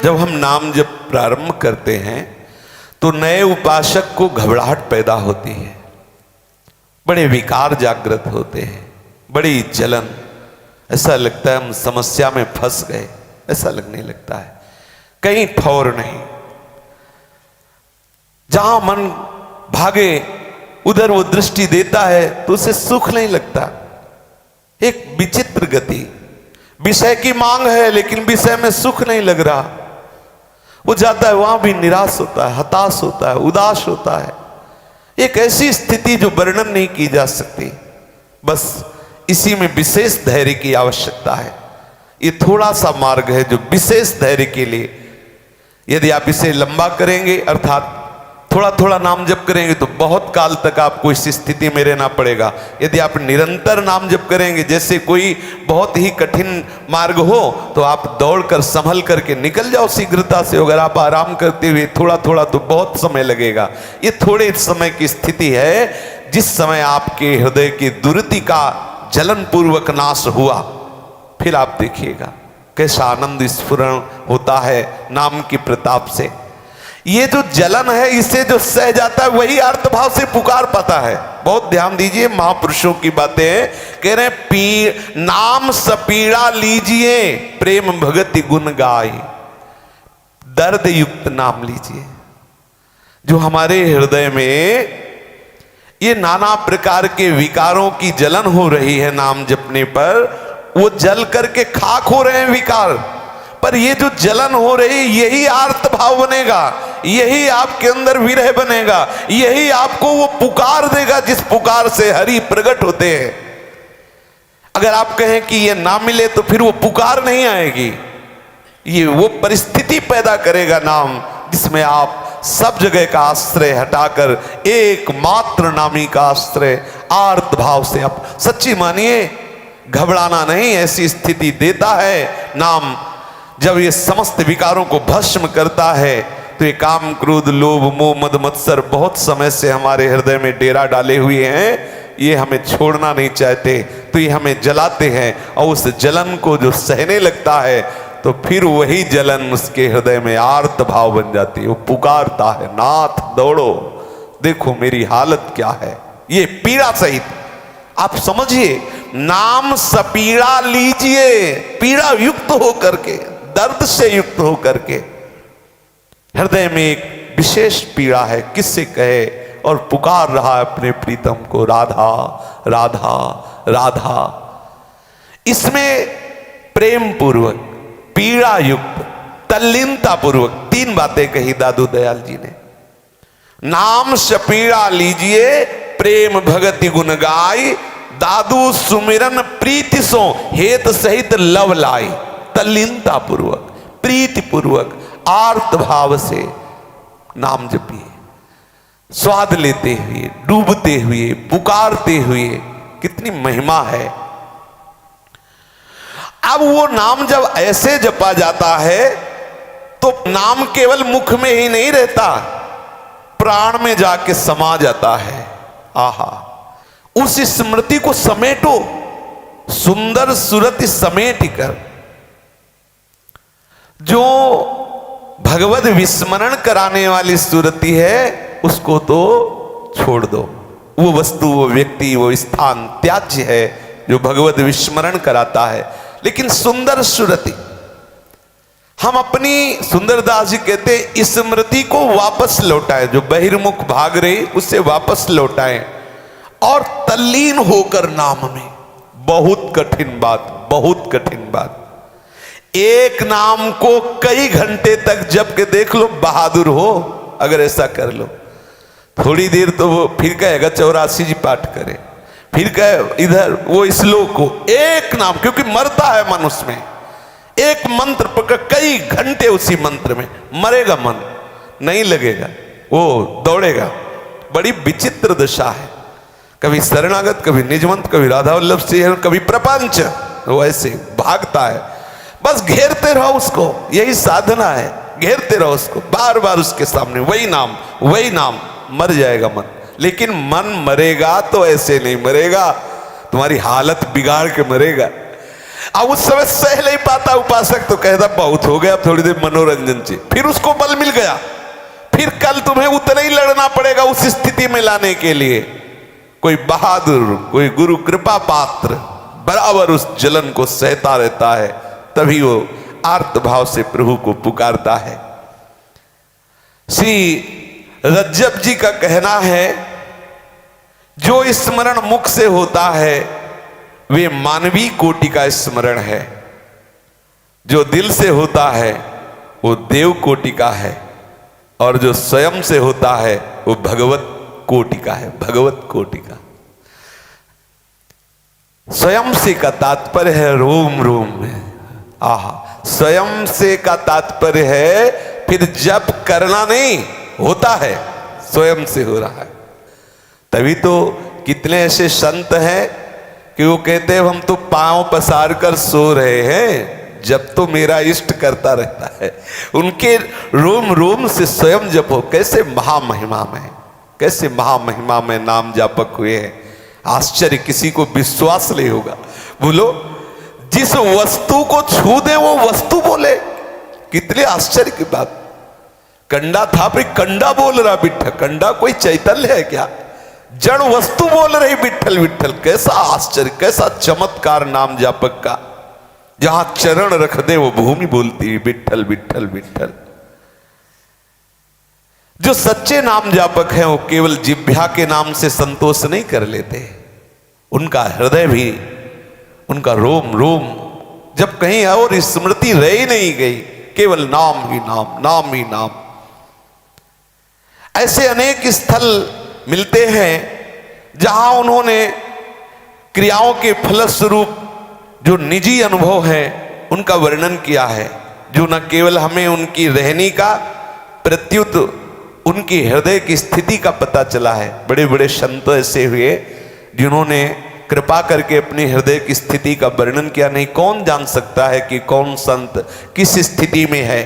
जब हम नाम जब प्रारंभ करते हैं तो नए उपासक को घबराहट पैदा होती है, बड़े विकार जागृत होते हैं, बड़ी जलन, ऐसा लगता है हम समस्या में फंस गए, ऐसा लगने लगता है, कहीं ठौर नहीं, जहां मन भागे उधर वो दृष्टि देता है तो उसे सुख नहीं लगता। एक विचित्र गति, विषय की मांग है लेकिन विषय में सुख नहीं लग रहा, वो जाता है वहां भी निराश होता है, हताश होता है, उदास होता है। एक ऐसी स्थिति जो वर्णन नहीं की जा सकती। बस इसी में विशेष धैर्य की आवश्यकता है। ये थोड़ा सा मार्ग है जो विशेष धैर्य के लिए, यदि आप इसे लंबा करेंगे अर्थात थोड़ा थोड़ा नाम जप करेंगे तो बहुत काल तक आपको इस स्थिति में रहना पड़ेगा। यदि आप निरंतर नाम जप करेंगे, जैसे कोई बहुत ही कठिन मार्ग हो तो आप दौड़कर संभल करके निकल जाओ शीघ्रता से। अगर आप आराम करते हुए थोड़ा थोड़ा तो बहुत समय लगेगा। ये थोड़े समय की स्थिति है जिस समय आपके हृदय की दुर्ति का जलन पूर्वक नाश हुआ, फिर आप देखिएगा कैसा आनंद स्फुरण होता है नाम की प्रताप से। ये जो जलन है इसे जो सह जाता है वही अर्थभाव से पुकार पाता है। बहुत ध्यान दीजिए, महापुरुषों की बातें कह रहे हैं, नाम सपीड़ा लीजिए प्रेम भगति गुण गाय। दर्द युक्त नाम लीजिए। जो हमारे हृदय में ये नाना प्रकार के विकारों की जलन हो रही है नाम जपने पर, वो जल करके खाक हो रहे हैं विकार, पर ये जो जलन हो रही यही आर्त भाव बनेगा, यही आपके अंदर विरह बनेगा, यही आपको वो पुकार देगा जिस पुकार से हरि प्रकट होते हैं। अगर आप कहें कि ये ना मिले तो फिर वो पुकार नहीं आएगी। ये वो परिस्थिति पैदा करेगा नाम जिसमें आप सब जगह का आश्रय हटाकर एकमात्र नामी का आश्रय आर्त भाव से आप सच्ची मानिए, घबराना नहीं, ऐसी स्थिति देता है नाम। जब ये समस्त विकारों को भस्म करता है तो ये काम क्रोध लोभ मोह मद मत्सर बहुत समय से हमारे हृदय में डेरा डाले हुए हैं, ये हमें छोड़ना नहीं चाहते, तो ये हमें जलाते हैं। और उस जलन को जो सहने लगता है तो फिर वही जलन उसके हृदय में आर्त भाव बन जाती है। वो पुकारता है, नाथ दौड़ो, देखो मेरी हालत क्या है। ये पीड़ा सहित आप समझिए, नाम सपीड़ा लीजिए, पीड़ा युक्त होकर के, दर्द से युक्त होकर के। हृदय में एक विशेष पीड़ा है, किससे कहे, और पुकार रहा है अपने प्रीतम को, राधा राधा राधा। इसमें प्रेम पूर्वक, पीड़ा युक्त, तल्लीनता पूर्वक तीन बातें कही दादू दयाल जी ने। नाम सपीड़ा लीजिए प्रेम भगति गुण गाय, दादू सुमिरन प्रीति सो हेत सहित लव लाई। तल्लीनता पूर्वक, प्रीति पूर्वक, आर्त भाव से नाम जपिए, स्वाद लेते हुए, डूबते हुए, पुकारते हुए। कितनी महिमा है। अब वो नाम जब ऐसे जपा जाता है तो नाम केवल मुख में ही नहीं रहता, प्राण में जाके समा जाता है। आहा, उस स्मृति को समेटो, सुंदर सुरति समेट कर। जो भगवत विस्मरण कराने वाली सुरति है उसको तो छोड़ दो। वो वस्तु, वो व्यक्ति, वो स्थान त्याज्य है जो भगवत विस्मरण कराता है। लेकिन सुंदर सुरति, हम अपनी, सुंदरदास जी कहते हैं, स्मृति को वापस लौटाएं। जो बहिर्मुख भाग रही उसे वापस लौटाएं और तल्लीन होकर नाम में। बहुत कठिन बात, बहुत कठिन बात। एक नाम को कई घंटे तक जप के देख लो, बहादुर हो अगर ऐसा कर लो। थोड़ी देर तो वो फिर कहेगा 84 जी पाठ करे, फिर कहे इधर वो श्लोक को, एक नाम, क्योंकि मरता है मन उसमें। एक मंत्र पकड़, कई घंटे उसी मंत्र में, मरेगा मन, नहीं लगेगा, वो दौड़ेगा। बड़ी विचित्र दशा है। कभी शरणागत, कभी निजमंत, कभी राधा वल्लभ सिंह, कभी प्रपंच, वो ऐसे भागता है। बस घेरते रहो उसको, यही साधना है, घेरते रहो उसको, बार बार उसके सामने वही नाम, वही नाम। मर जाएगा मन, लेकिन मन मरेगा तो ऐसे नहीं मरेगा, तुम्हारी हालत बिगाड़ के मरेगा। अब उस समय सह नहीं पाता उपासक, तो कहता बहुत हो गया, अब थोड़ी देर मनोरंजन से। फिर उसको बल मिल गया, फिर कल तुम्हें उतना ही लड़ना पड़ेगा उस स्थिति में लाने के लिए। कोई बहादुर, कोई गुरु कृपा पात्र बराबर उस जलन को सहता रहता है, तभी वो आर्त भाव से प्रभु को पुकारता है। श्री रज्जब जी का कहना है, जो स्मरण मुख से होता है वे मानवीय कोटि का स्मरण है, जो दिल से होता है वो देव कोटि का है, और जो स्वयं से होता है वो भगवत कोटि का है, भगवत कोटि का। स्वयं से का तात्पर्य है रोम रोम में। आहा, स्वयं से का तात्पर्य है फिर जप करना नहीं, होता है, स्वयं से हो रहा है। तभी तो कितने ऐसे संत हैं कि वो कहते हैं हम तो पांव पसार कर सो रहे हैं, जब तो मेरा इष्ट करता रहता है। उनके रोम रोम से स्वयं जप हो। कैसे महामहिमा में, कैसे महामहिमा में नाम जापक हुए हैं। आश्चर्य, किसी को विश्वास नहीं होगा। बोलो, जिस वस्तु को छू दे वो वस्तु बोले, कितने आश्चर्य की बात। कंडा था फिर कंडा बोल रहा विठ्ठल, कंडा कोई चैतन्य है क्या? जड़ वस्तु बोल रही विठ्ठल विठ्ठल। कैसा आश्चर्य, कैसा चमत्कार नाम जापक का। जहां चरण रख दे वो भूमि बोलती है विठ्ठल विठ्ठल विठ्ठल। जो सच्चे नाम जापक हैं वो केवल जिह्वा के नाम से संतोष नहीं कर लेते, उनका हृदय भी, उनका रोम रोम जब कहीं और स्मृति रह ही नहीं गई, केवल नाम ही नाम, नाम ही नाम। ऐसे अनेक स्थल मिलते हैं जहां उन्होंने क्रियाओं के फलस्वरूप जो निजी अनुभव है उनका वर्णन किया है, जो न केवल हमें उनकी रहनी का प्रत्युत उनकी हृदय की स्थिति का पता चला है। बड़े बड़े संत ऐसे हुए जिन्होंने कृपा करके अपनी हृदय की स्थिति का वर्णन किया। नहीं, कौन जान सकता है कि कौन संत किस स्थिति में है।